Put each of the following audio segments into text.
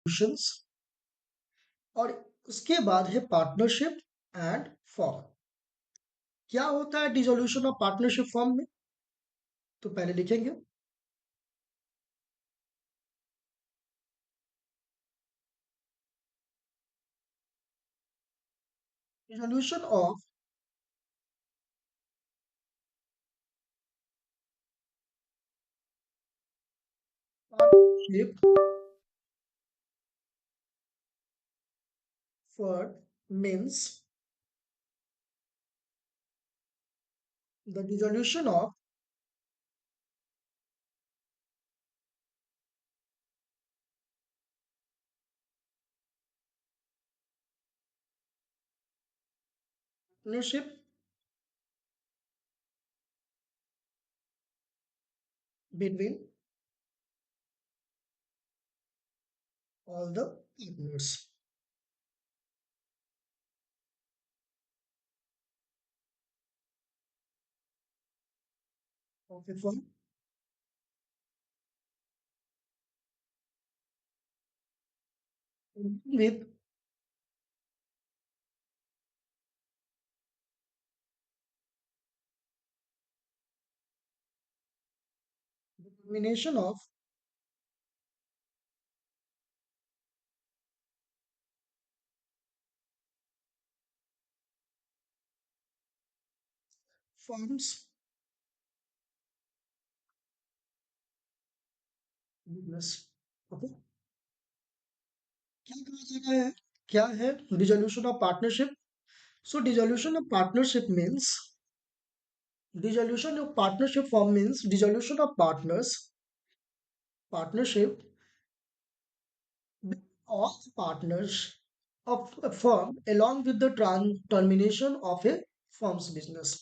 डिसोल्यूशंस, और उसके बाद है पार्टनरशिप एंड फॉर्म। क्या होता है डिसोल्यूशन ऑफ पार्टनरशिप फॉर्म में? तो पहले लिखेंगे dissolution of partnership for means the dissolution of partnership between all the partners. Okay, fine. With the combination of firms business. Okay. क्या कहा जा रहा है? क्या है dissolution of partnership? So dissolution of partnership means dissolution of partnership form means dissolution of partnership with all partners of a firm along with the termination of a firm's business.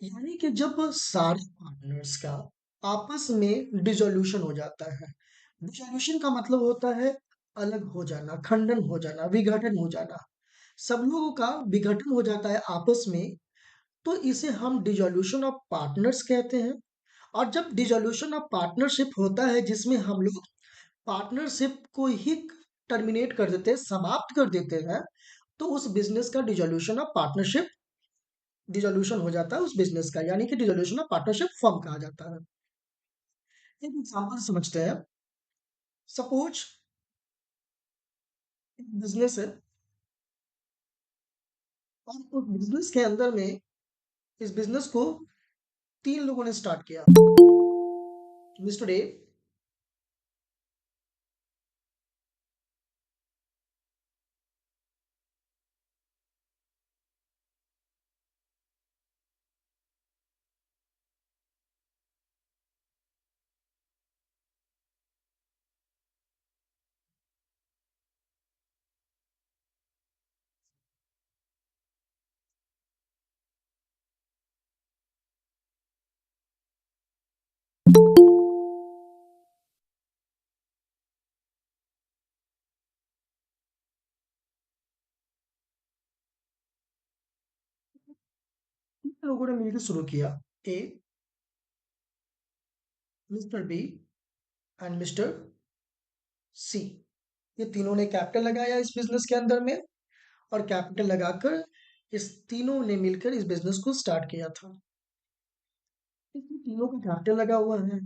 यानी कि जब सारे पार्टनर्स का आपस में dissolution हो जाता है। डिसोल्यूशन का मतलब होता है अलग हो जाना, खंडन हो जाना, विघटन हो जाना। सब लोगों का विघटन हो जाता है आपस में, तो इसे हम डिसोल्यूशन ऑफ पार्टनर्स कहते हैं। और जब डिसोल्यूशन ऑफ पार्टनरशिप होता है जिसमें हम लोग पार्टनरशिप को ही टर्मिनेट कर देते हैं, समाप्त कर देते हैं, तो उस बिजनेस का डिसोल्यूशन ऑफ पार्टनरशिप डिसोल्यूशन हो जाता है उस बिजनेस का, यानी कि डिसोल्यूशन ऑफ पार्टनरशिप फर्म कहा जाता है। एक एग्जांपल समझते हैं। सपोज बिजनेस है और उस बिजनेस के अंदर में इस बिजनेस को तीन लोगों ने स्टार्ट किया। मिस्टर ए, तीन लोगों ने मिलकर शुरू किया। ए, मिस्टर बी एंड मिस्टर सी। ये तीनों ने कैपिटल लगाया इस बिजनेस के अंदर में, और कैपिटल लगाकर इस तीनों ने मिलकर इस बिजनेस को स्टार्ट किया था। इसमें तीनों का कैपिटल लगा हुआ है,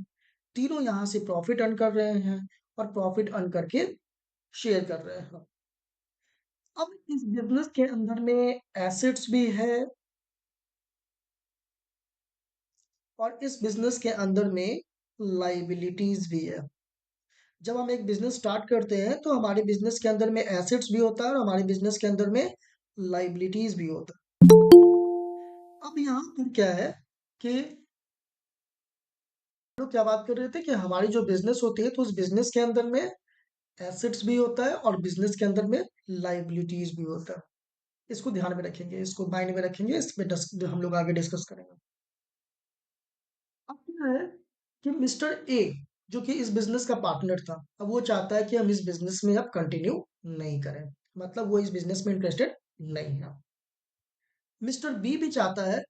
तीनों यहाँ से प्रॉफिट अर्न कर रहे हैं और प्रॉफिट अर्न करके शेयर कर रहे हैं। अब इस बिजनेस के अंदर में एसेट्स भी है और इस बिजनेस के अंदर में लाइबिलिटीज भी है। जब हम एक बिजनेस स्टार्ट करते हैं तो हमारे बिजनेस के अंदर में एसेट्स भी होता है और हमारे बिजनेस के अंदर में लाइबिलिटीज भी होता है। अब यहाँ पर क्या है कि लोग क्या बात कर रहे थे कि हमारी जो बिजनेस होती है तो उस बिजनेस के अंदर में एसेट्स भी होता है और बिजनेस के अंदर में लाइबिलिटीज भी होता है। इसको ध्यान में रखेंगे, इसको माइंड में रखेंगे, इस पे हम लोग आगे डिस्कस करेंगे। अब क्या है कि मिस्टर ए जो कि इस बिजनेस का पार्टनर था, अब वो चाहता है कि हम इस बिजनेस में अब कंटिन्यू नहीं करें, मतलब वो इस बिजनेस में इंटरेस्टेड नहीं है। मिस्टर बी भी चाहता है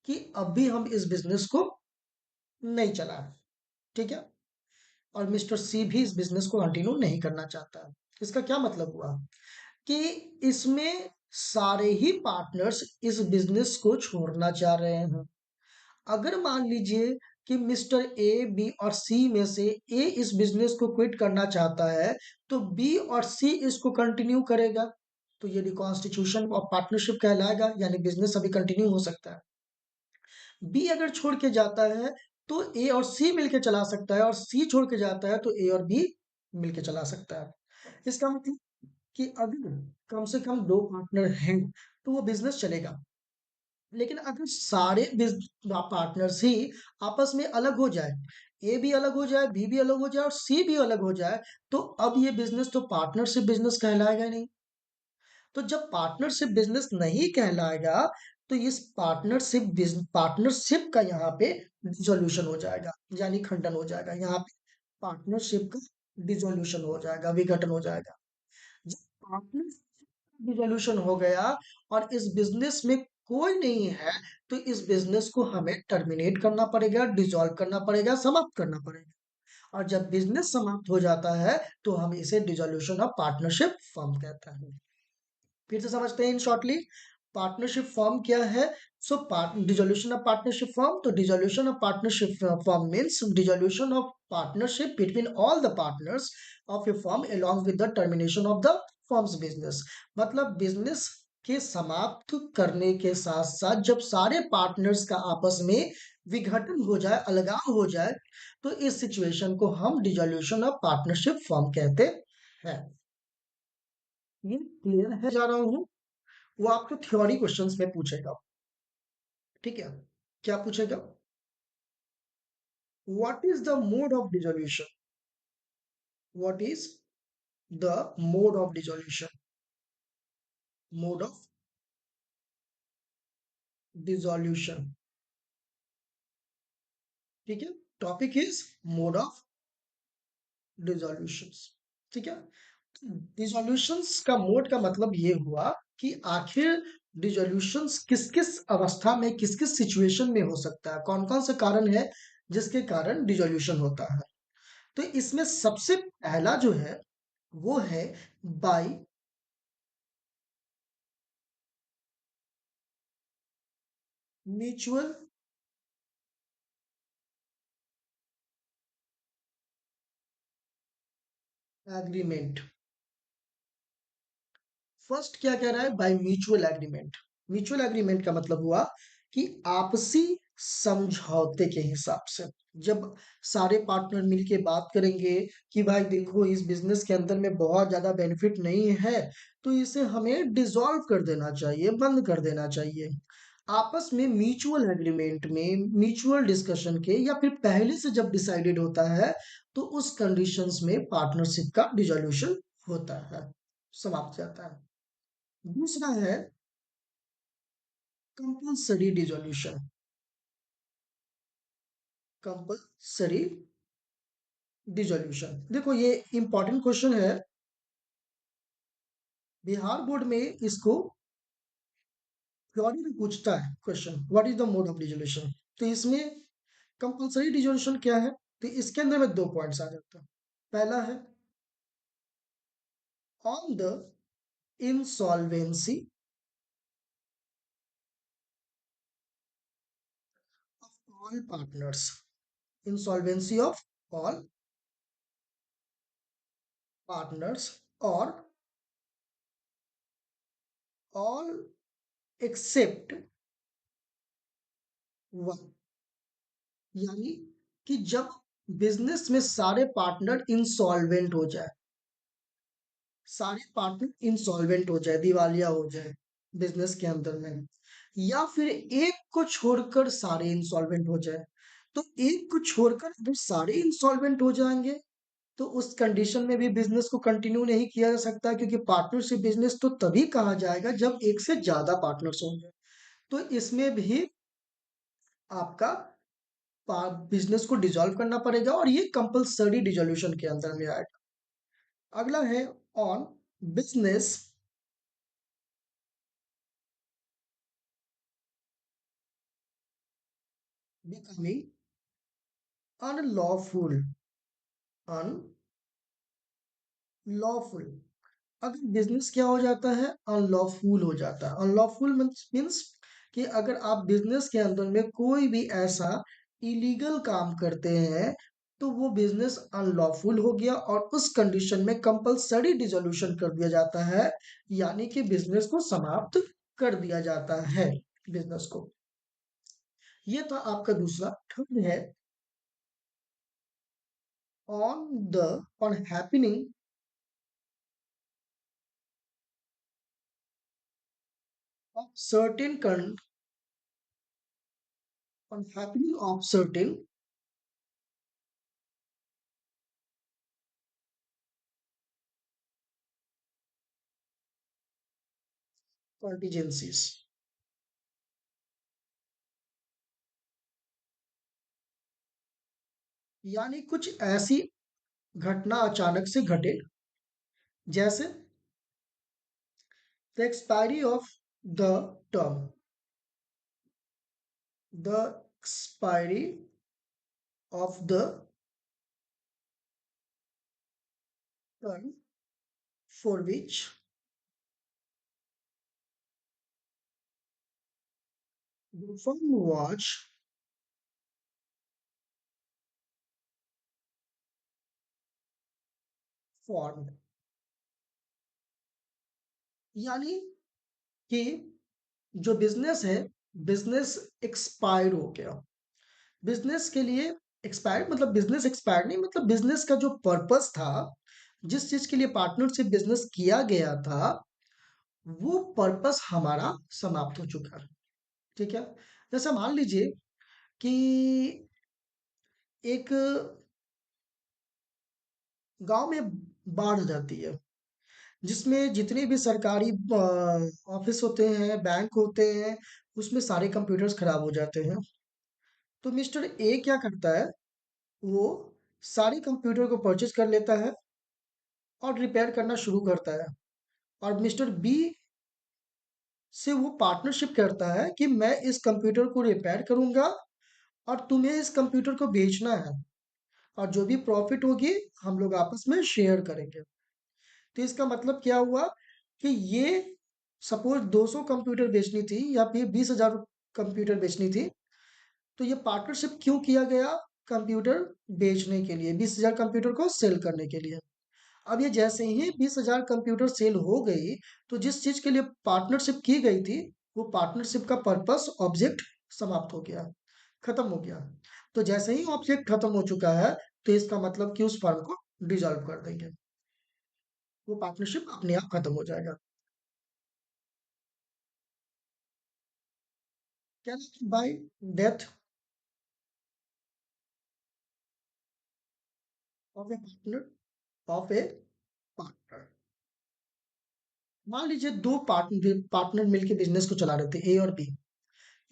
कि अब भी हम इस बिजनेस को नहीं चलाएं। ठीक है। और मिस्टर सी भी इस बिजनेस को कंटिन्यू नहीं करना चाहता है। इसका क्या मतलब हुआ कि इसमें सारे ही पार्टनर्स इस बिजनेस को छोड़ना चाह रहे हैं। अगर मान लीजिए कि मिस्टर ए, बी और सी में से ए इस बिजनेस को क्विट करना चाहता है, तो बी और सी इसको कंटिन्यू करेगा। तो ये रिकॉन्स्टिट्यूशन ऑफ पार्टनरशिप कहलाएगा, यानी बिजनेस अभी कंटिन्यू हो सकता है। बी अगर छोड़ के जाता है तो ए और सी मिलके चला सकता है, और सी छोड़ के जाता है तो ए और बी मिलके चला सकता है। इसका मतलब कि अगर कम से कम दो पार्टनर हैं तो वो बिजनेस चलेगा। लेकिन अगर सारे पार्टनर्स ही आपस में अलग हो जाए, ए भी अलग हो जाए, बी भी अलग हो जाए और सी भी अलग हो जाए, तो अब ये बिजनेस तो पार्टनरशिप बिजनेस कहलाएगा ही नहीं। तो जब पार्टनरशिप बिजनेस नहीं कहलाएगा, तो इस पार्टनरशिप का यहाँ पे डिसोल्यूशन हो जाएगा, यानी खंडन हो जाएगा। यहाँ पे पार्टनरशिप का डिसोल्यूशन हो जाएगा, विघटन हो जाएगा। जब पार्टनरशिप डिसोल्यूशन हो गया और इस बिजनेस में कोई नहीं है, तो इस बिजनेस को हमें टर्मिनेट करना पड़ेगा, डिसॉल्व करना पड़ेगा, समाप्त करना पड़ेगा। और जब बिजनेस समाप्त हो जाता है, तो हम इसे डिसोल्यूशन ऑफ पार्टनरशिप फॉर्म कहते हैं। फिर से समझते हैं इन शॉर्टली, पार्टनरशिप फॉर्म क्या है। सो डिसोल्यूशन ऑफ पार्टनरशिप फॉर्म, तो dissolution of partnership form means dissolution of partnership between all the partners of A form along with the termination of the firm's business। मतलब बिजनेस के समाप्त करने के साथ साथ जब सारे पार्टनर्स का आपस में विघटन हो जाए, अलगाव हो जाए, तो इस सिचुएशन को हम डिसोल्यूशन ऑफ पार्टनरशिप फॉर्म कहते हैं। ये क्लियर है जा रहा हूँ। वो आपको थ्योरी क्वेश्चंस में पूछेगा। ठीक है, क्या पूछेगा? What is the mode of dissolution? What is the mode of dissolution? Mode of dissolution. ठीक है, topic is mode of dissolution. ठीक है, डिसोल्यूशंस का मोड का मतलब ये हुआ कि आखिर डिसोल्यूशंस किस किस अवस्था में, किस किस सिचुएशन में हो सकता है, कौन कौन से कारण है जिसके कारण डिसोल्यूशन होता है। तो इसमें सबसे पहला जो है वो है बाय म्यूचुअल एग्रीमेंट। फर्स्ट क्या कह रहा है? By mutual agreement. Mutual agreement का मतलब हुआ कि आपसी समझौते के हिसाब से, जब सारे पार्टनर मिलके बात करेंगे कि भाई देखो इस बिजनेस के अंदर में बहुत ज्यादा बेनिफिट नहीं है, तो इसे हमें डिसॉल्व कर देना चाहिए, बंद कर देना चाहिए। आपस में म्यूचुअल एग्रीमेंट में, म्यूचुअल डिस्कशन के, या फिर पहले से जब डिसाइडेड होता है, तो उस कंडीशंस में पार्टनरशिप का डिसोल्यूशन होता है, समाप्त हो जाता है। दूसरा है कंपल्सरी डिसोल्यूशन। कंपल्सरी डिसोल्यूशन, देखो ये इंपॉर्टेंट क्वेश्चन है। बिहार बोर्ड में इसको थ्योरी में पूछता है question, what is the mode of dissolution. तो इसमें कंपल्सरी डिसोल्यूशन क्या है, तो इसके अंदर में दो पॉइंट्स आ जाते हैं। पहला है on the insolvency of all partners. Insolvency of all partners और ऑल एक्सेप्ट वन। यानी कि जब बिजनेस में सारे पार्टनर इंसॉल्वेंट हो जाए, सारे पार्टनर इंसॉल्वेंट हो जाए, दिवालिया हो जाए बिजनेस के अंदर में, या फिर एक को छोड़कर सारे इंसॉल्वेंट हो जाए। तो एक को छोड़कर अगर सारे इंसॉल्वेंट हो जाएंगे, तो उस कंडीशन में भी बिजनेस को कंटिन्यू नहीं किया जा सकता, क्योंकि पार्टनरशिप बिजनेस तो तभी कहा जाएगा जब एक से ज्यादा पार्टनर्स होंगे। तो इसमें भी आपका बिजनेस को डिसॉल्व करना पड़ेगा, और ये कंपलसरी डिसोल्यूशन के अंदर में आएगा। अगला है on business becoming unlawful unlawful. अगर बिजनेस क्या हो जाता है, अनलॉफुल हो जाता है। अनलॉफुल मीन्स कि अगर आप बिजनेस के अंदर में कोई भी ऐसा इलीगल काम करते हैं तो वो बिजनेस अनलॉफुल हो गया, और उस कंडीशन में कंपलसरी डिसोल्यूशन कर दिया जाता है, यानी कि बिजनेस को समाप्त कर दिया जाता है, बिजनेस को। ये था आपका दूसरा। थर्ड है on the on happening of certain on happening of certain contingencies। यानी कुछ ऐसी घटना अचानक से घटे, जैसे the expiry of the term, the expiry of the term for which the firm was formed। यानी कि जो बिजनेस है, बिजनेस एक्सपायर हो गया। बिजनेस के लिए एक्सपायर मतलब बिजनेस एक्सपायर नहीं, मतलब बिजनेस का जो पर्पस था, जिस चीज के लिए पार्टनरशिप बिजनेस किया गया था, वो पर्पस हमारा समाप्त हो चुका है। ठीक है। जैसे मान लीजिए कि एक गांव में बाढ़ आ जाती है, जिसमें जितने भी सरकारी ऑफिस होते हैं, बैंक होते हैं, उसमें सारे कंप्यूटर्स खराब हो जाते हैं। तो मिस्टर ए क्या करता है, वो सारे कंप्यूटर को परचेज कर लेता है और रिपेयर करना शुरू करता है। और मिस्टर बी से वो पार्टनरशिप करता है कि मैं इस कंप्यूटर को रिपेयर करूंगा और तुम्हें इस कंप्यूटर को बेचना है, और जो भी प्रॉफिट होगी हम लोग आपस में शेयर करेंगे। तो इसका मतलब क्या हुआ कि ये सपोज 200 कंप्यूटर बेचनी थी या फिर 20,000 कंप्यूटर बेचनी थी, तो ये पार्टनरशिप क्यों किया गया? कंप्यूटर बेचने के लिए, 20,000 कंप्यूटर को सेल करने के लिए। अब ये जैसे ही 20,000 कंप्यूटर सेल हो गई, तो जिस चीज के लिए पार्टनरशिप की गई थी, वो पार्टनरशिप का पर्पस ऑब्जेक्ट समाप्त हो गया, खत्म हो गया। तो जैसे ही ऑब्जेक्ट खत्म हो चुका है, तो इसका मतलब कि उस फर्म को डिसॉल्व कर देंगे, वो पार्टनरशिप अपने आप खत्म हो जाएगा। क्या? Bye death of A partner, of A partner. मान लीजिए दो पार्टनर पार्टनर मिलकर बिजनेस को चला रहे थे, ए और बी।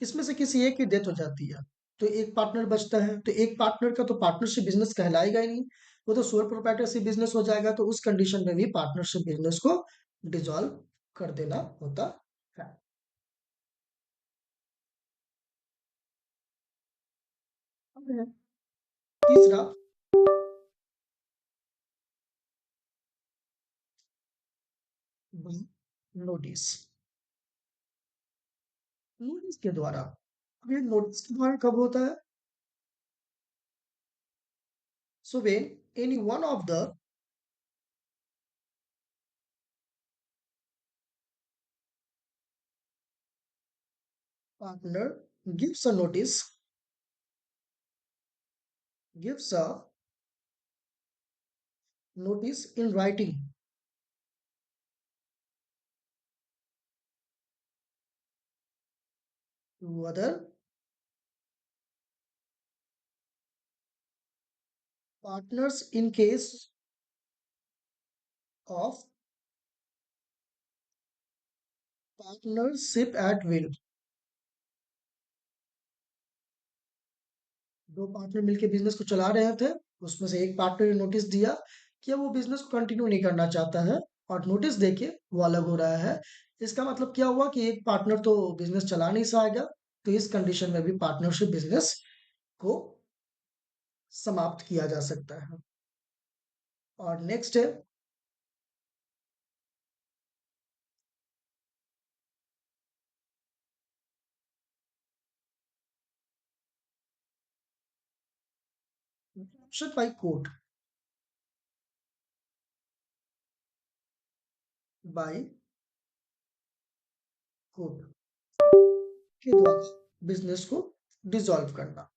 इसमें से किसी एक की डेथ हो जाती है, तो एक पार्टनर बचता है, तो एक पार्टनर का तो पार्टनरशिप बिजनेस कहलाएगा ही नहीं, वो तो सोल प्रोप्राइटरशिप बिजनेस हो जाएगा। तो उस कंडीशन में भी पार्टनरशिप बिजनेस को डिसॉल्व कर देना होता है। अब है तीसरा, नोटिस। नोटिस के द्वारा, अब ये नोटिस के द्वारा कब होता है? So when any one of the partner gives a notice, gives a notice in writing to other partners in case of partnership at will। दो पार्टनर मिलके बिजनेस को चला रहे थे, उसमें से एक पार्टनर ने नोटिस दिया कि अब वो बिजनेस को कंटिन्यू नहीं करना चाहता है, और नोटिस देके वो अलग हो रहा है। इसका मतलब क्या हुआ कि एक पार्टनर तो बिजनेस चला नहीं पाएगा, तो इस कंडीशन में भी पार्टनरशिप बिजनेस को समाप्त किया जा सकता है। और नेक्स्ट है option by court, by court के द्वारा बिजनेस को डिसॉल्व करना,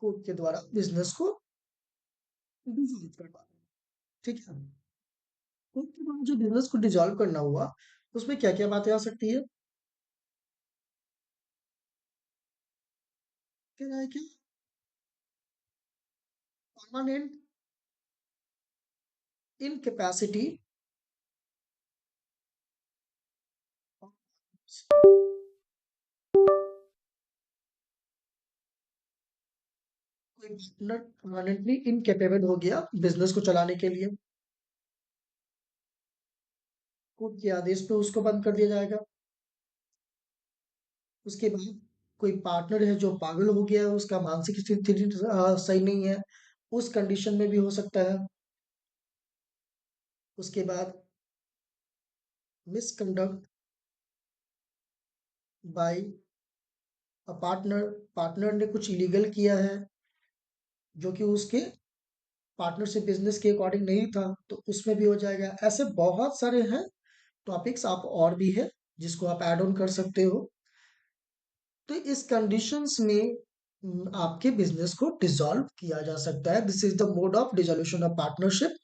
कोर्ट के द्वारा बिजनेस को डिसॉल्व करना। ठीक है। कोर्ट के द्वारा जो बिजनेस को डिसॉल्व करना हुआ, उसमें क्या क्या बातें आ सकती है? कह रहा है कि परमानेंट इनकैपेसिटी, कोई पार्टनर परमानेंटली इनकेपेबल हो गया बिजनेस को चलाने के लिए, कोर्ट के आदेश पे उसको बंद कर दिया जाएगा। उसके बाद कोई पार्टनर है जो पागल हो गया है, उसका मानसिक स्थिति सही नहीं है, उस कंडीशन में भी हो सकता है। उसके बाद misconduct by a partner, partner ने कुछ इलीगल किया है जो कि उसके पार्टनरशिप बिजनेस के अकॉर्डिंग नहीं था, तो उसमें भी हो जाएगा। ऐसे बहुत सारे हैं टॉपिक्स, आप और भी है जिसको आप ऐड ऑन कर सकते हो। तो इस कंडीशंस में आपके बिजनेस को डिसॉल्व किया जा सकता है। This is the mode of dissolution of partnership.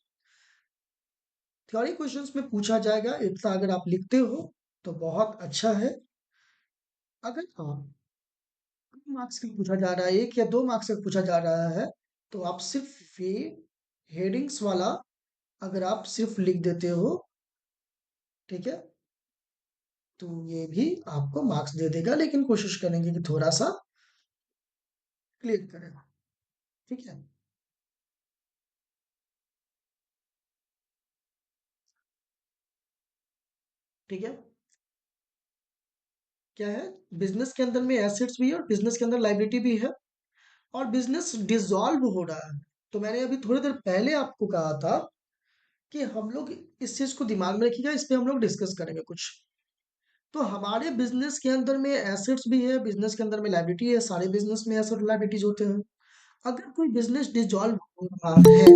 Theory questions में पूछा जाएगा, इतना अगर आप लिखते हो तो बहुत अच्छा है। अगर हाँ, मार्क्स का पूछा जा रहा है, 1 या 2 मार्क्स का पूछा जा रहा है, तो आप सिर्फ ये हेडिंग्स वाला अगर आप सिर्फ लिख देते हो, ठीक है, तो ये भी आपको मार्क्स दे देगा, लेकिन कोशिश करेंगे कि थोड़ा सा क्लियर करें। ठीक है। ठीक है। क्या है? बिजनेस के अंदर में एसेट्स भी है और बिजनेस के अंदर लाइबिलिटी भी है, और बिजनेस डिसॉल्व हो रहा है। तो मैंने अभी थोड़ी देर पहले आपको कहा था कि हम लोग इस चीज को दिमाग में रखिएगा, इस पे हम लोग डिस्कस करेंगे कुछ। तो हमारे बिजनेस के अंदर में एसेट्स भी है, बिजनेस के अंदर में लाइबिलिटी है, सारे बिजनेस में एसेट लाइबिलिटीज होते हैं। अगर कोई बिजनेस डिसॉल्व हो रहा है,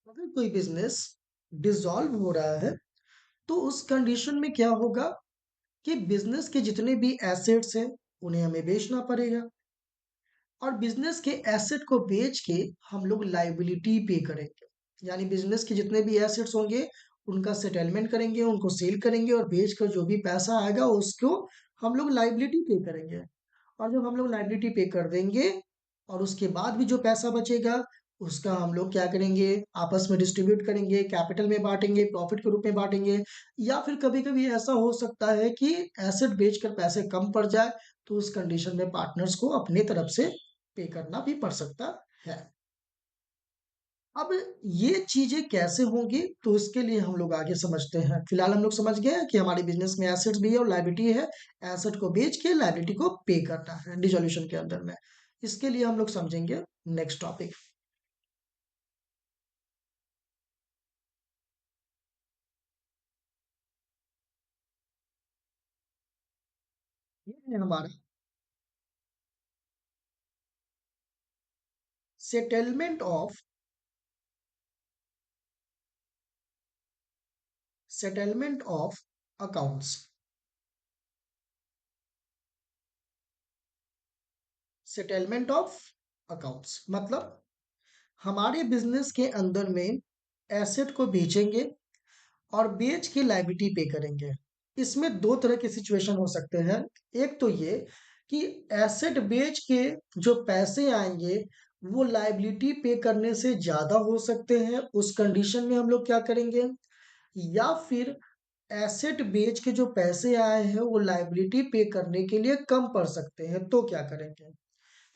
अगर कोई बिजनेस डिसॉल्व हो रहा है, तो उस कंडीशन में क्या होगा कि बिजनेस के जितने भी एसेट्स हैं उन्हें हमें बेचना पड़ेगा, और बिजनेस के एसेट को बेच के हम लोग लाइबिलिटी पे करेंगे। यानी बिजनेस के जितने भी एसेट्स होंगे उनका सेटलमेंट करेंगे, उनको सेल करेंगे, और बेचकर जो भी पैसा आएगा उसको हम लोग लाइबिलिटी पे करेंगे। और जब हम लोग लाइबिलिटी पे कर देंगे, और उसके बाद भी जो पैसा बचेगा उसका हम लोग क्या करेंगे, आपस में डिस्ट्रीब्यूट करेंगे, कैपिटल में बांटेंगे, प्रॉफिट के रूप में बांटेंगे। या फिर कभी कभी ऐसा हो सकता है कि एसेट बेचकर पैसे कम पड़ जाए, तो उस कंडीशन में पार्टनर्स को अपने तरफ से पे करना भी पड़ सकता है। अब ये चीजें कैसे होंगी, तो उसके लिए हम लोग आगे समझते हैं। फिलहाल हम लोग समझ गए हैं कि हमारे बिजनेस में एसेट्स भी है और लाइबिलिटी है। एसेट को बेच के लाइबिलिटी को पे करना है डिसोल्यूशन के अंदर में। इसके लिए हम लोग समझेंगे नेक्स्ट टॉपिक। ये है हमारा settlement of, settlement of accounts. Settlement of accounts मतलब हमारे बिजनेस के अंदर में एसेट को बेचेंगे और बेच के लायबिलिटी पे करेंगे। इसमें दो तरह के सिचुएशन हो सकते हैं। एक तो ये कि एसेट बेच के जो पैसे आएंगे वो लायबिलिटी पे करने से ज्यादा हो सकते हैं, उस कंडीशन में हम लोग क्या करेंगे। या फिर एसेट बेच के जो पैसे आए हैं वो लायबिलिटी पे करने के लिए कम पड़ सकते हैं, तो क्या करेंगे।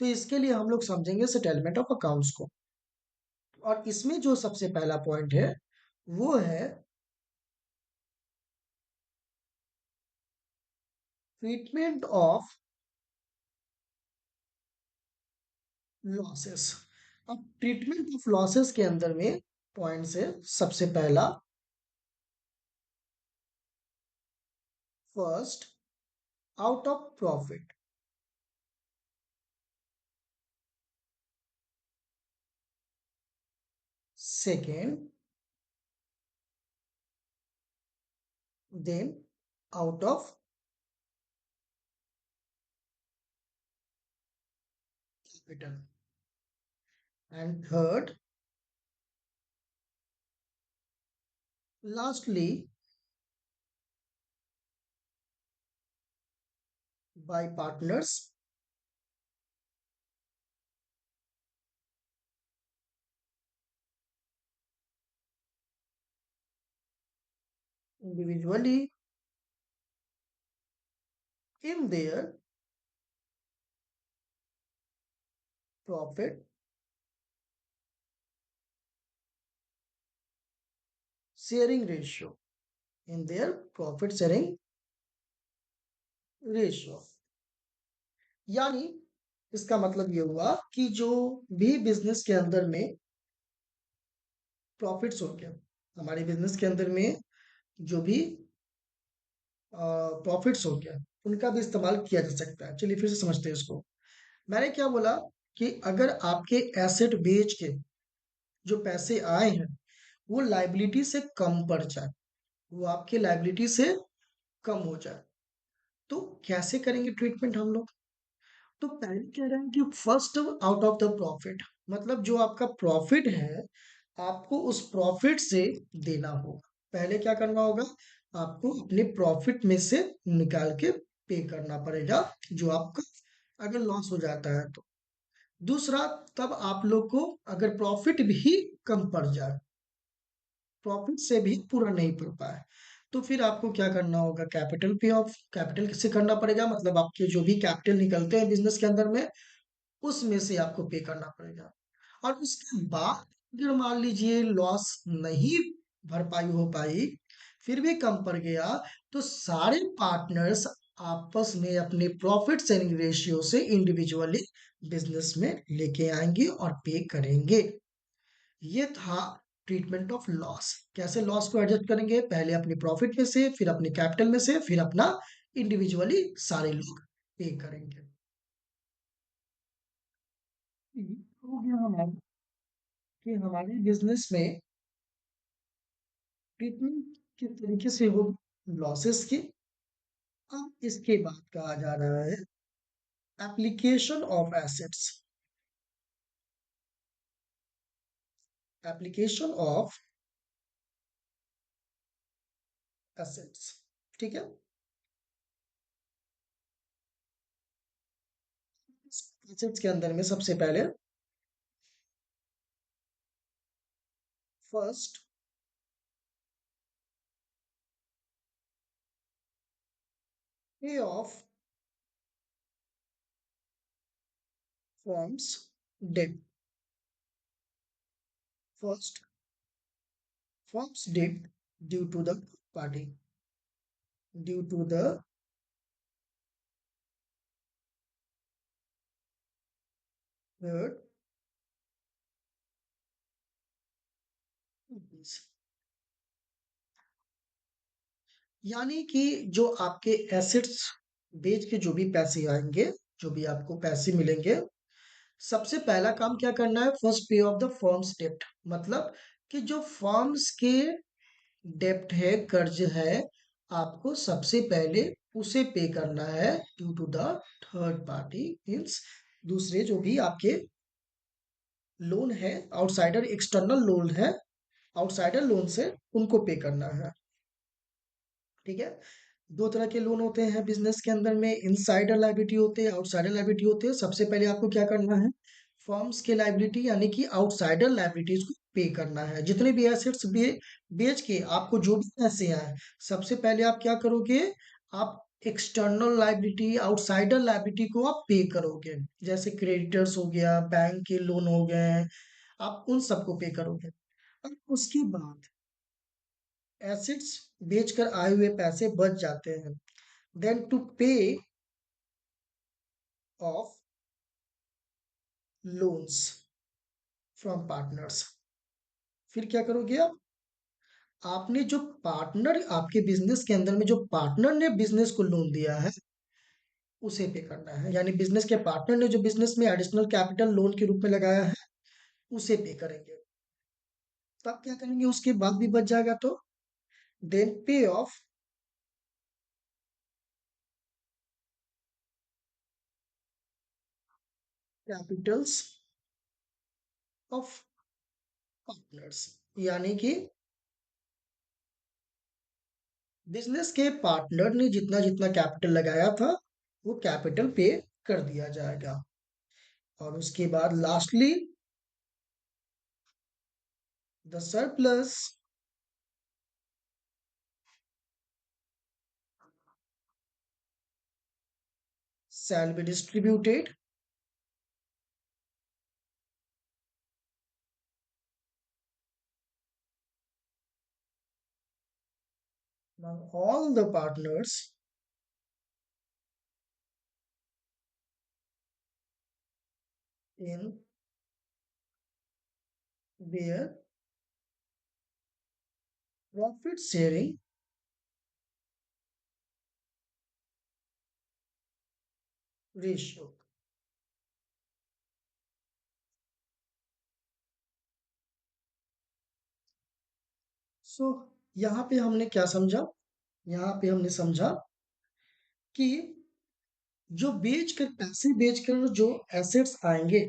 तो इसके लिए हम लोग समझेंगे सेटलमेंट ऑफ अकाउंट्स को। और इसमें जो सबसे पहला पॉइंट है वो है ट्रीटमेंट ऑफ लॉसेस। अब ट्रीटमेंट ऑफ लॉसेस के अंदर में पॉइंट्स है सबसे पहला, first, out of profit. Second, then out of capital. And third, lastly, by partners individually in their profit sharing ratio, in their profit sharing ratio. यानी इसका मतलब ये हुआ कि जो भी बिजनेस के अंदर में प्रॉफिट्स हो गया, हमारे बिजनेस के अंदर में जो भी प्रॉफिट्स हो गया, उनका भी इस्तेमाल किया जा सकता है। चलिए फिर से समझते हैं इसको। मैंने क्या बोला कि अगर आपके एसेट बेच के जो पैसे आए हैं वो लाइबिलिटी से कम पड़ जाए, वो आपके लाइबिलिटी से कम हो जाए, तो कैसे करेंगे ट्रीटमेंट हम लोग? तो पहले कह रहे हैं कि first out of the profit, मतलब जो आपका प्रॉफिट है आपको उस प्रॉफिट से देना होगा। पहले क्या करना होगा, आपको अपने प्रॉफिट में से निकाल के पे करना पड़ेगा जो आपका अगर लॉस हो जाता है तो। दूसरा, तब आप लोग को अगर प्रॉफिट भी कम पड़ जाए, प्रॉफिट से भी पूरा नहीं पड़ पाए, तो फिर आपको क्या करना होगा, कैपिटल पे ऑफ कैपिटल से करना पड़ेगा। मतलब आपके जो भी कैपिटल निकलते हैं बिजनेस के अंदर में उसमें से आपको पे करना पड़ेगा। और उसके बाद अगर मान लीजिए लॉस नहीं भरपाई हो पाई, फिर भी कम पड़ गया, तो सारे पार्टनर्स आपस में अपने प्रॉफिट शेयरिंग रेशियो से इंडिविजुअली बिजनेस में लेके आएंगे और पे करेंगे। ये था ट्रीटमेंट ऑफ लॉस। कैसे लॉस को एडजस्ट करेंगे, पहले अपने प्रॉफिट में से, फिर अपने कैपिटल में से, फिर अपना इंडिविजुअली सारे लोग पे करेंगे। ये हो गया हमारा कि हमारे बिजनेस में ट्रीटमेंट किस तरीके से हो लॉसेस की। अब इसके बाद कहा जा रहा है application of assets. Application of assets, ठीक है। एसेट्स के अंदर में सबसे पहले first, pay off firm's debt. First, firm's debt due to the party, due to the third parties. यानी कि जो आपके एसेट्स बेच के जो भी पैसे आएंगे, जो भी आपको पैसे मिलेंगे, सबसे पहला काम क्या करना है, first pay of the firms डेप्ट। मतलब कि जो फर्म्स के डेप्ट है, कर्ज है, आपको सबसे पहले उसे पे करना है due to the third party, means दूसरे जो भी आपके लोन है, आउटसाइडर एक्सटर्नल लोन है, आउटसाइडर लोन से उनको पे करना है। ठीक है। दो तरह के लोन होते हैं बिजनेस के अंदर में, इनसाइडर लाइबिलिटी होते हैं, आउटसाइडर लाइबिलिटी होते हैं। सबसे पहले आपको क्या करना है, फर्म्स के लाइबिलिटी यानी कि आउटसाइडर लाइबिलिटीज को पे करना है। जितने भी एसेट्स बेच के आपको जो भी पैसे आए, सबसे पहले आप क्या करोगे, आप एक्सटर्नल लाइबिलिटी, आउटसाइडर लाइबिलिटी को आप पे करोगे। जैसे क्रेडिटर्स हो गया, बैंक के लोन हो गए, आप उन सबको पे करोगे। और उसके बाद एसेट्स बेचकर आए हुए पैसे बच जाते हैं। देन टू पे ऑफ लोन्स फ्रॉम पार्टनर्स, फिर क्या करोगे आप? आपने जो पार्टनर, आपके बिजनेस के अंदर में जो पार्टनर ने बिजनेस को लोन दिया है, उसे पे करना है। यानी बिजनेस के पार्टनर ने जो बिजनेस में एडिशनल कैपिटल लोन के रूप में लगाया है, उसे पे करेंगे। तब क्या करेंगे? उसके बाद भी बच जाएगा तो देन पे ऑफ कैपिटल्स ऑफ पार्टनर्स। यानी कि बिजनेस के पार्टनर ने जितना जितना कैपिटल लगाया था, वो कैपिटल पे कर दिया जाएगा। और उसके बाद lastly the surplus shall be distributed among all the partners in their profit sharing ratio. सो यहाँ पे हमने क्या समझा? यहाँ पे हमने समझा कि जो बेचकर, पैसे बेचकर जो एसेट्स आएंगे,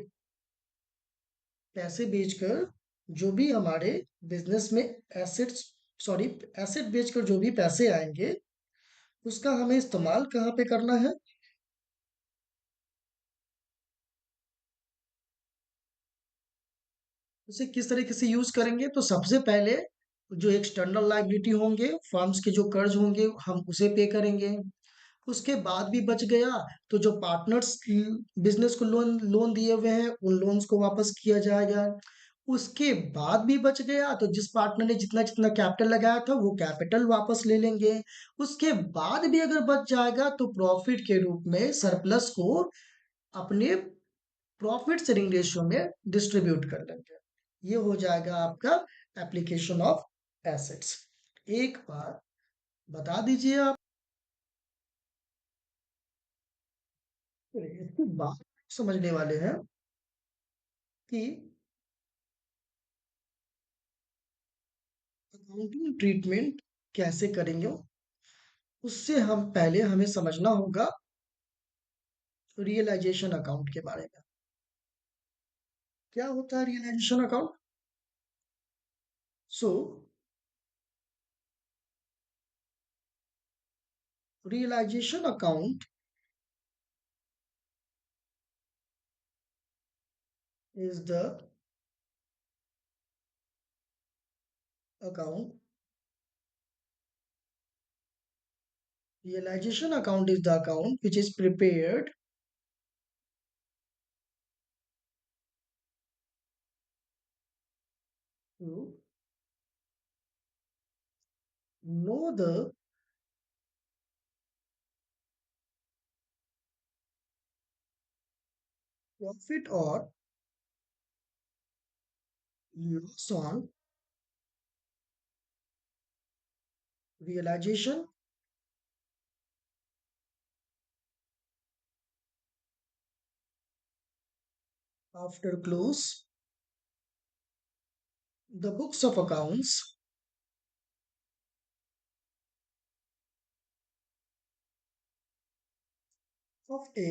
पैसे बेचकर जो भी हमारे बिजनेस में एसेट्स, सॉरी, एसेट बेचकर जो भी पैसे आएंगे, उसका हमें इस्तेमाल कहाँ पे करना है? उसे किस तरीके से यूज करेंगे? तो सबसे पहले जो एक्सटर्नल लायबिलिटी होंगे, फर्म्स के जो कर्ज होंगे, हम उसे पे करेंगे। उसके बाद भी बच गया तो जो पार्टनर्स बिजनेस को लोन लोन दिए हुए हैं, उन लोन्स को वापस किया जाएगा। उसके बाद भी बच गया तो जिस पार्टनर ने जितना जितना कैपिटल लगाया था, वो कैपिटल वापस ले लेंगे। उसके बाद भी अगर बच जाएगा तो प्रॉफिट के रूप में सरप्लस को अपने प्रॉफिट शेयरिंग रेशियो में डिस्ट्रीब्यूट कर लेंगे। ये हो जाएगा आपका एप्लीकेशन ऑफ एसेट्स। एक बार बता दीजिए आप, इसके बाद समझने वाले हैं कि अकाउंटिंग ट्रीटमेंट कैसे करेंगे। उससे हम पहले हमें समझना होगा रियलाइजेशन अकाउंट के बारे में। क्या होता है realization account? So realization account is the account, realization account is the account which is prepared to know the profit or loss on realization after close the books of accounts of a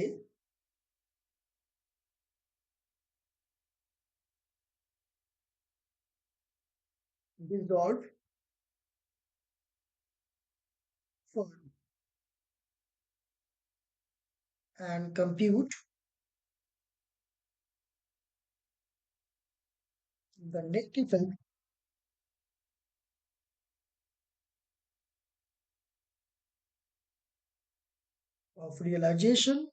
dissolved firm and compute the net effect of realization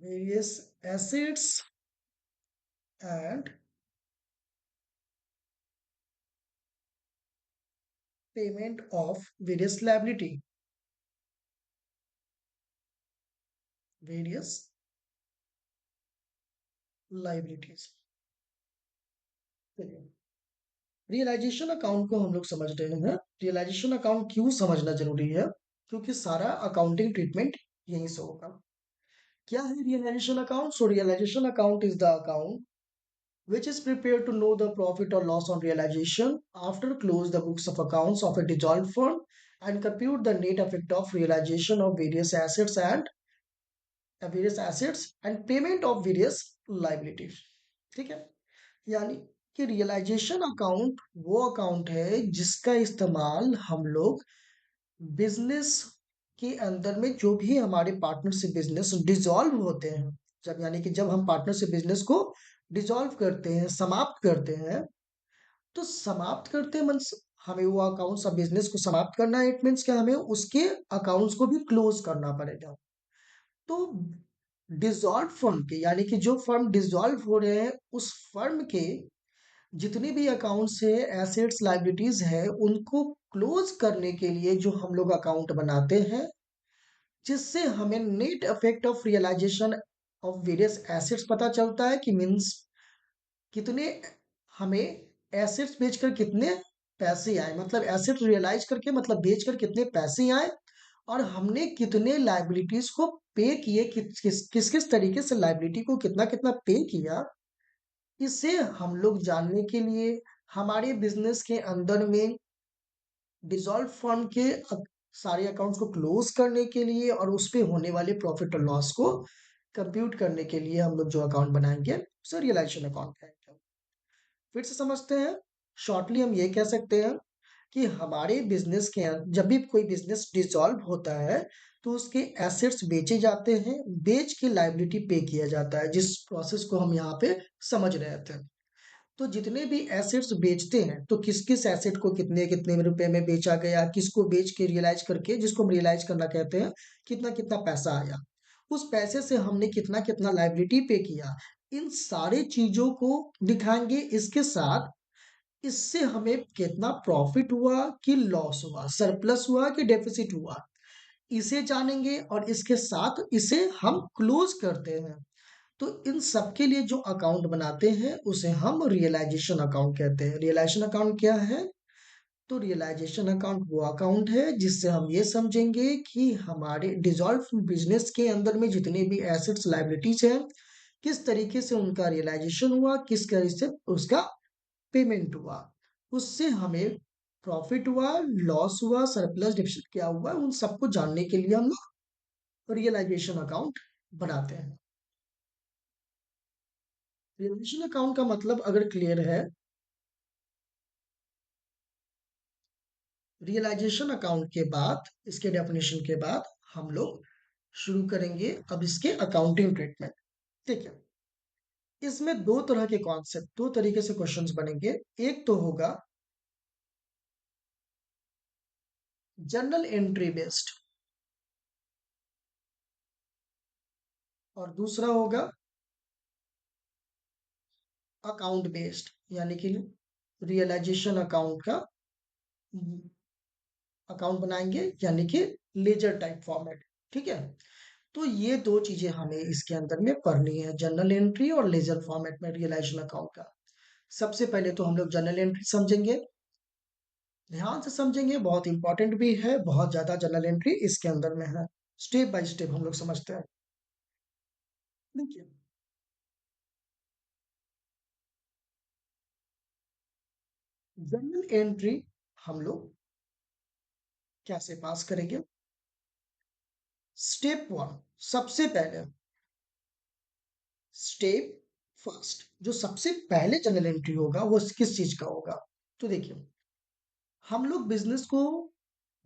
various assets and payment of various liabilities। चलिए, realisation account को हम लोग समझ रहे हैं। Realisation account क्यों समझना जरूरी है? क्योंकि सारा अकाउंटिंग ट्रीटमेंट यहीं से होगा। क्या है realization account? So realization account is the account which is prepared to know the profit or loss on realization after close the books of accounts of a dissolved firm and compute the net effect of realization of various assets and payment of various liabilities। ठीक है, यानी कि realisation account वो account है जिसका इस्तेमाल हम लोग बिजनेस के अंदर में जो भी हमारे पार्टनरशिप बिजनेस डिसॉल्व होते हैं, जब यानी कि जब हम पार्टनरशिप बिजनेस को डिसॉल्व करते हैं, समाप्त करते हैं, तो समाप्त करते हैं मीन्स हमें वो अकाउंट्स ऑफ बिजनेस को समाप्त करना है। इट मीन्स क्या, हमें उसके अकाउंट्स को भी क्लोज करना पड़ेगा। तो डिसॉल्व फर्म के यानी कि जो फर्म डिसॉल्व हो रहे हैं उस फर्म के जितने भी अकाउंट्स है, एसेट्स लाइबिलिटीज है, उनको क्लोज करने के लिए जो हम लोग अकाउंट बनाते हैं, जिससे हमें net effect of realization of various assets पता चलता है कि मीन्स कितने हमें एसेट्स बेचकर कितने पैसे आए, मतलब एसेट रियलाइज करके मतलब बेचकर कितने पैसे आए, और हमने कितने लाइबिलिटीज को पे किए, किस किस तरीके से लाइबिलिटी को कितना कितना पे किया। इसे हम लोग जानने के लिए हमारे बिजनेस के अंदर में डिसॉल्व फर्म के सारे अकाउंट्स को क्लोज करने के लिए और उस पे होने वाले प्रॉफिट और लॉस को कंप्यूट करने के लिए हम लोग जो अकाउंट बनाएंगे उसे रियलाइजेशन अकाउंट कहेंगे। फिर से समझते हैं। शॉर्टली हम ये कह सकते हैं कि हमारे बिजनेस के जब भी कोई बिजनेस डिसॉल्व होता है तो उसके एसेट्स बेचे जाते हैं, बेच के लाइबिलिटी पे किया जाता है, जिस प्रोसेस को हम यहाँ पे समझ रहे थे। तो जितने भी एसेट्स बेचते हैं तो किस किस एसेट को कितने कितने रुपए में बेचा गया, किसको बेच के रियलाइज करके, जिसको हम रियलाइज करना कहते हैं, कितना कितना पैसा आया, उस पैसे से हमने कितना कितना लाइबिलिटी पे किया, इन सारे चीजों को दिखाएंगे। इसके साथ इससे हमें कितना प्रॉफिट हुआ कि लॉस हुआ, सरप्लस हुआ कि डेफिसिट हुआ, इसे जानेंगे और इसके साथ इसे हम क्लोज करते हैं। तो इन सब के लिए जो अकाउंट बनाते हैं उसे हम रियलाइजेशन अकाउंट कहते हैं। रियलाइजेशन अकाउंट क्या है? तो रियलाइजेशन अकाउंट वो अकाउंट है जिससे हम ये समझेंगे कि हमारे डिसॉल्व बिजनेस के अंदर में जितने भी एसेट्स लाइबिलिटीज हैं, किस तरीके से उनका रियलाइजेशन हुआ, किस तरीके से उसका पेमेंट हुआ, उससे हमें प्रॉफिट हुआ, लॉस हुआ, सरप्लस डिफिसिट क्या हुआ, उन सबको जानने के लिए हम रियलाइजेशन अकाउंट बनाते हैं। रियलाइजेशन अकाउंट का मतलब अगर क्लियर है, रियलाइजेशन अकाउंट के बाद, इसके डेफिनेशन के बाद हम लोग शुरू करेंगे अब इसके अकाउंटिंग ट्रीटमेंट। ठीक है, इसमें दो तरह के कॉन्सेप्ट, दो तरीके से क्वेश्चंस बनेंगे। एक तो होगा जनरल एंट्री बेस्ड और दूसरा होगा अकाउंट बेस्ड, यानी कि रियलाइजेशन अकाउंट का अकाउंट बनाएंगे यानी कि लेजर टाइप फॉर्मेट। ठीक है, तो ये दो चीजें हमें इसके अंदर में पढ़नी है, जनरल एंट्री और लेजर फॉर्मेट में रियलाइजेशन अकाउंट का। सबसे पहले तो हम लोग जनरल एंट्री समझेंगे, ध्यान से समझेंगे, बहुत इंपॉर्टेंट भी है, बहुत ज्यादा जनरल एंट्री इसके अंदर में है। स्टेप बाय स्टेप हम लोग समझते हैं। देखिए, जनरल एंट्री हम लोग कैसे पास करेंगे? स्टेप वन, सबसे पहले स्टेप फर्स्ट, जो सबसे पहले जनरल एंट्री होगा वो किस चीज का होगा? तो देखिए, हम लोग बिजनेस को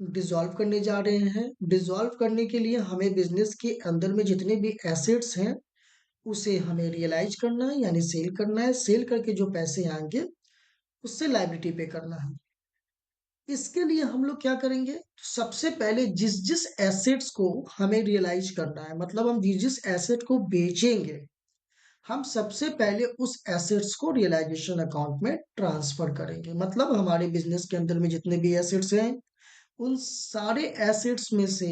डिसॉल्व करने जा रहे हैं। डिसॉल्व करने के लिए हमें बिजनेस के अंदर में जितने भी एसेट्स हैं उसे हमें रियलाइज करना है, यानी सेल करना है। सेल करके जो पैसे आएंगे उससे लायबिलिटी पे करना है। इसके लिए हम लोग क्या करेंगे, सबसे पहले जिस जिस एसेट्स को हमें रियलाइज करना है, मतलब हम जिस जिस एसेट को बेचेंगे, हम सबसे पहले उस एसेट्स को रियलाइजेशन अकाउंट में ट्रांसफर करेंगे। मतलब हमारे बिजनेस के अंदर में जितने भी एसेट्स हैं, उन सारे एसेट्स में से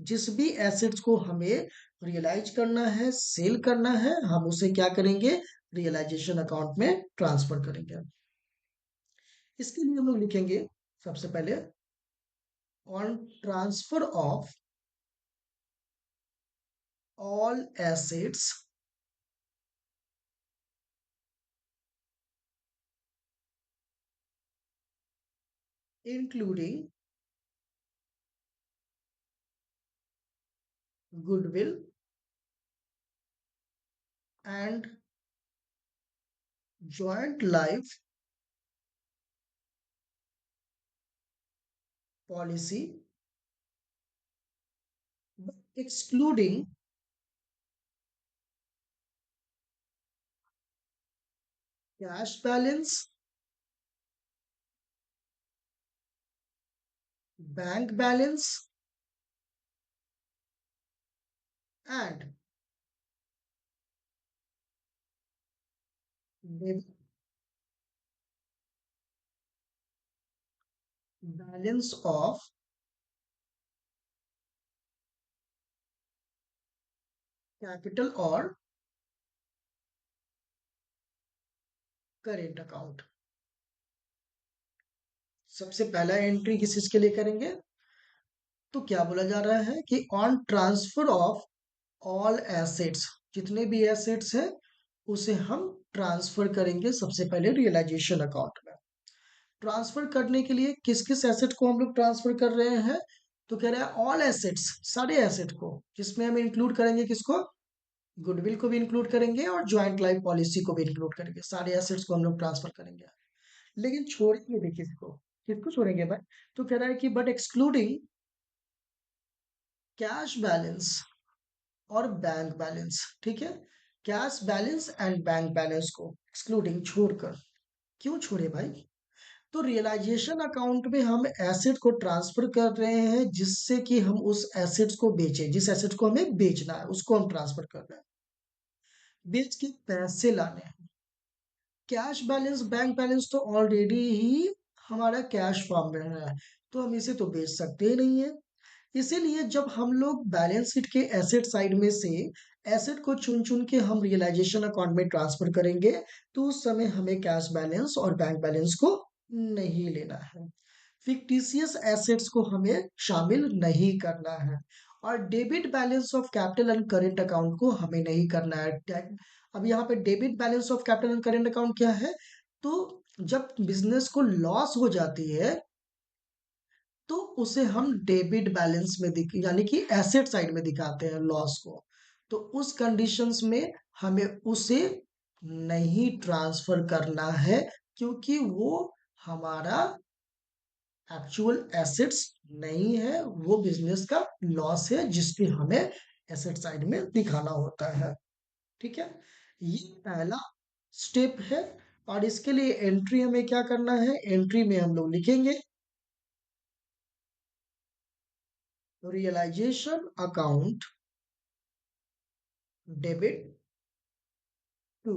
जिस भी एसेट्स को हमें रियलाइज करना है, सेल करना है, हम उसे क्या करेंगे, रियलाइजेशन अकाउंट में ट्रांसफर करेंगे। इसके लिए हम लोग लिखेंगे सबसे पहले, on transfer of all assets including goodwill and joint life policy, but excluding cash balance, bank balance, and debit balance of capital or current account। सबसे पहला एंट्री किस चीज के लिए करेंगे, तो क्या बोला जा रहा है कि on transfer of all assets, जितने भी एसेट्स हैं उसे हम ट्रांसफर करेंगे सबसे पहले रियलाइजेशन अकाउंट में। ट्रांसफर करने के लिए किस किस एसेट को हम लोग ट्रांसफर कर रहे हैं, तो कह रहा है ऑल एसेट्स, सारे एसेट को, जिसमें हम इंक्लूड करेंगे किसको, गुडविल को भी इंक्लूड करेंगे और ज्वाइंट लाइफ पॉलिसी को भी इंक्लूड करेंगे, सारे एसेट्स को हम लोग ट्रांसफर करेंगे। लेकिन छोड़ेंगे भी किसको, किसको छोड़ेंगे भाई, तो कह रहा है कि बट एक्सक्लूडिंग कैश बैलेंस और बैंक बैलेंस। ठीक है, cash balance and bank balance को एक्सक्लूडिंग, छोड़कर। क्यों छोड़े भाई, तो रियलाइजेशन अकाउंट में हम एसेट को ट्रांसफर कर रहे हैं जिससे कि हम उस एसेट्स को बेचें, जिस एसेट को हमें बेचना है उसको हम ट्रांसफर कर रहे हैं, बेच के पैसे लाने हैं। कैश बैलेंस, बैंक बैलेंस तो ऑलरेडी ही हमारा कैश फॉर्म में है, तो हम इसे तो बेच सकते ही नहीं है। इसीलिए जब हम लोग बैलेंस शीट के एसेट साइड में से एसेट को चुन चुन के हम रियलाइजेशन अकाउंट में ट्रांसफर करेंगे, तो उस समय हमें कैश बैलेंस और बैंक बैलेंस को नहीं लेना है, फिक्टिशियस एसेट्स को हमें शामिल नहीं करना है, और debit balance of capital and current account को हमें नहीं करना है। अब यहाँ पे debit balance of capital and current account क्या है, तो जब बिजनेस को लॉस हो जाती है तो उसे हम डेबिट बैलेंस में दिख, यानी कि एसेट साइड में दिखाते हैं लॉस को, तो उस कंडीशंस में हमें उसे नहीं ट्रांसफर करना है, क्योंकि वो हमारा एक्चुअल एसेट्स नहीं है, वो बिजनेस का लॉस है जिसकी हमें एसेट साइड में दिखाना होता है। ठीक है, ये पहला स्टेप है। और इसके लिए एंट्री हमें क्या करना है, एंट्री में हम लोग लिखेंगे realization account debit to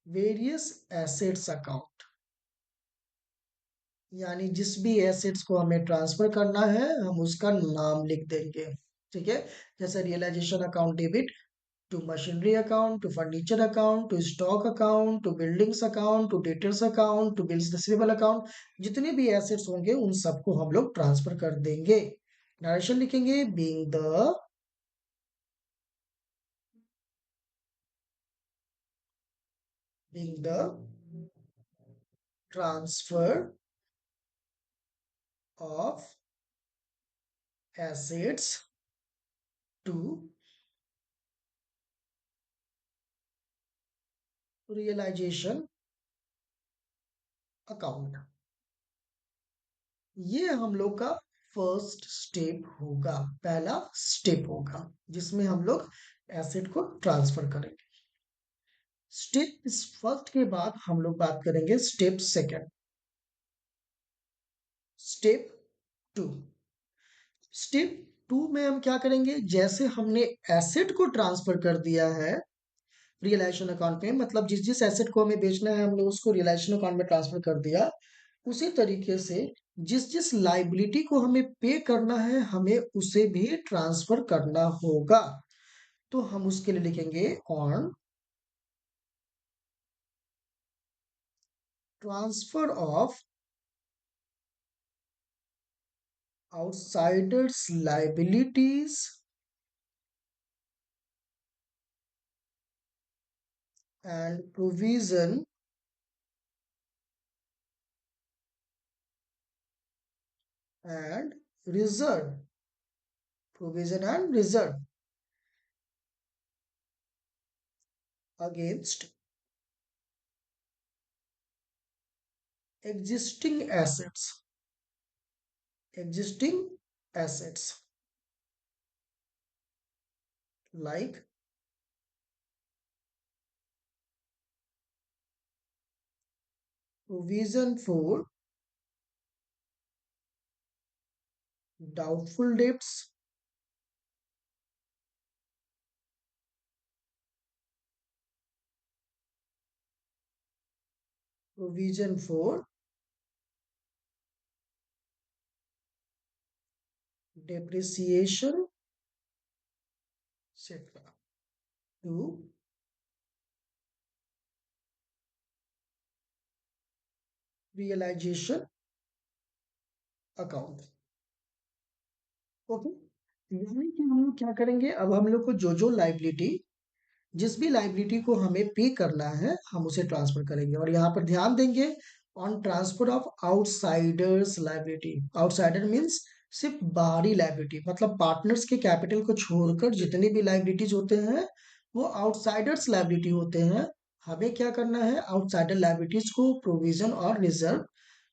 various assets account, यानी जिस भी एसेट्स को हमें ट्रांसफर करना है हम उसका नाम लिख देंगे। ठीक है, जैसे realization account debit to machinery account, to furniture account, to stock account, to buildings account, to debtors account, to bills receivable account, जितने भी एसेट्स होंगे उन सबको हम लोग ट्रांसफर कर देंगे। नरेशन लिखेंगे, being the transfer of assets to realization account. ये हम लोग का फर्स्ट स्टेप होगा, पहला स्टेप होगा जिसमें हम लोग एसेट को ट्रांसफर करेंगे। स्टेप इस फर्स्ट के बाद हम लोग बात करेंगे step second. Step two. Step two में हम क्या करेंगे, जैसे हमने एसेट को ट्रांसफर कर दिया है रियलाइजेशन अकाउंट में, मतलब जिस जिस एसेट को हमें बेचना है हमने उसको रियलाइजेशन अकाउंट में ट्रांसफर कर दिया, उसी तरीके से जिस जिस लाइबिलिटी को हमें पे करना है हमें उसे भी ट्रांसफर करना होगा। तो हम उसके लिए लिखेंगे on transfer of outsiders liabilities and provision and reserve, provision and reserve against existing existing assets like provision for doubtful debts, provision for depreciation, etc. to realization account। Okay, यानी कि हम लोग क्या करेंगे, अब हम लोग को जो जो लाइबिलिटी, जिस भी लाइबिलिटी को हमें पे करना है हम उसे ट्रांसफर करेंगे, और यहाँ पर ध्यान देंगे on transfer of outsiders liability. Outsider means सिर्फ बाहरी लाइबिलिटी, मतलब पार्टनर्स के कैपिटल को छोड़कर जितनी भी लाइबिलिटीज होते हैं वो आउटसाइडर्स लाइबिलिटी होते हैं। हमें क्या करना है, आउटसाइडर लाइबिलिटीज को प्रोविजन और रिजर्व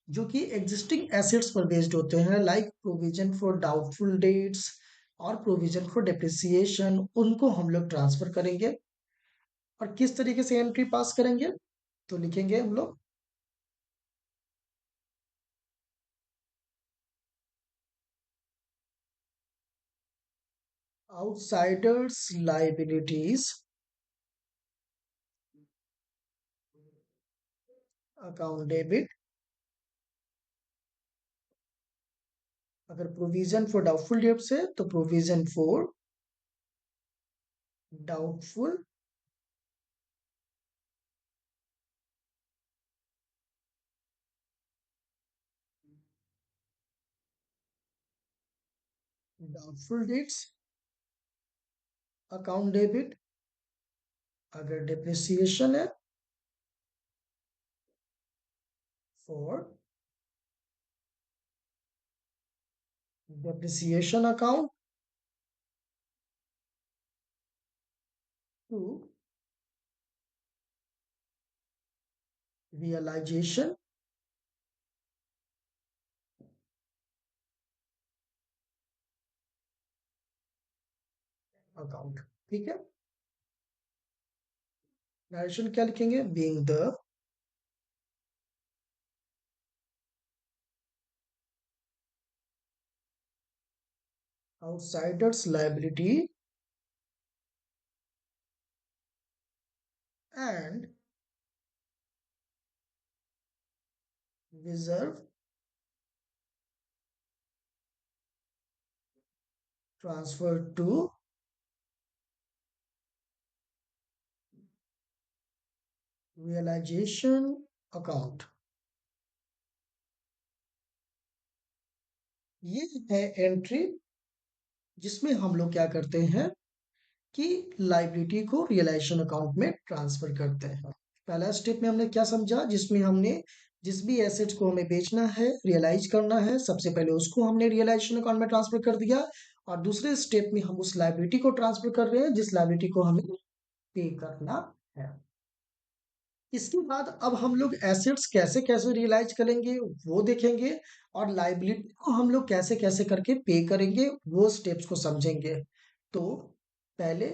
जो कि एग्जिस्टिंग एसेट्स पर बेस्ड होते हैं, like provision for doubtful debts और प्रोविजन फॉर डेप्रिसिएशन, उनको हम लोग ट्रांसफर करेंगे। और किस तरीके से एंट्री पास करेंगे, तो लिखेंगे हम लोग आउटसाइडर्स लाइबिलिटीज अकाउंट डेबिट, अगर प्रोविजन फॉर डाउटफुल डेट्स है तो provision for doubtful doubtful debts account debit, अगर डिप्रिसिएशन है for depreciation account to realization account। ठीक है, डायरेक्शन क्या लिखेंगे, being the outsiders liability and reserve transferred to realization account। ये है एंट्री जिसमें हम लोग क्या करते हैं कि लाइबिलिटी को रियलाइजेशन अकाउंट में ट्रांसफर करते हैं। पहला स्टेप में हमने क्या समझा, जिसमें हमने जिस भी एसेट्स को हमें बेचना है रियलाइज करना है सबसे पहले उसको हमने रियलाइजेशन अकाउंट में ट्रांसफर कर दिया, और दूसरे स्टेप में हम उस लाइबिलिटी को ट्रांसफर कर रहे हैं जिस लाइबिलिटी को हमें पे करना है। इसके बाद अब हम लोग एसेट्स कैसे कैसे रियलाइज करेंगे वो देखेंगे, और लाइबिलिटी को हम लोग कैसे कैसे करके पे करेंगे वो स्टेप्स को समझेंगे। तो पहले